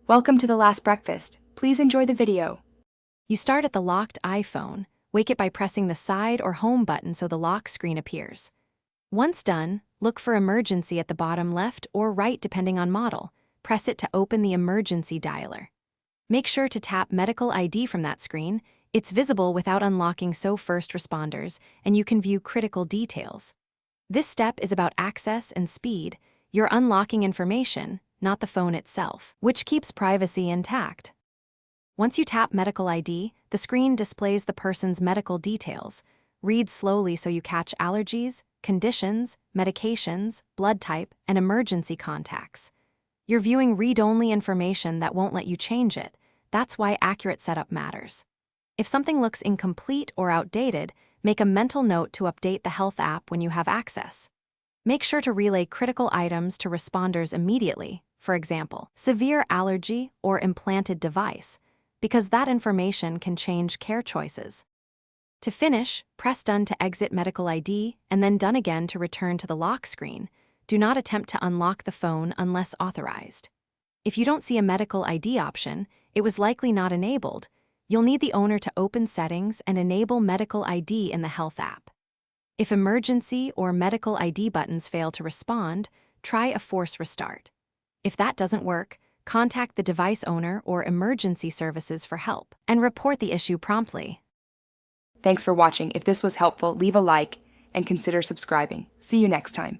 Welcome to The Last Breakfast. Please enjoy the video. You start at the locked iPhone. Wake it by pressing the side or home button so the lock screen appears. Once done, look for emergency at the bottom left or right depending on model. Press it to open the emergency dialer. Make sure to tap Medical ID from that screen. It's visible without unlocking so first responders, and you can view critical details. This step is about access and speed. You're unlocking information, not the phone itself, which keeps privacy intact. Once you tap Medical ID, the screen displays the person's medical details. Read slowly so you catch allergies, conditions, medications, blood type, and emergency contacts. You're viewing read-only information that won't let you change it. That's why accurate setup matters. If something looks incomplete or outdated, make a mental note to update the health app when you have access. Make sure to relay critical items to responders immediately, for example, severe allergy or implanted device, because that information can change care choices. To finish, press Done to exit Medical ID and then Done again to return to the lock screen. Do not attempt to unlock the phone unless authorized. If you don't see a Medical ID option, it was likely not enabled. You'll need the owner to open settings and enable Medical ID in the Health app. If emergency or Medical ID buttons fail to respond, try a force restart. If that doesn't work, contact the device owner or emergency services for help and report the issue promptly. Thanks for watching. If this was helpful, leave a like and consider subscribing. See you next time.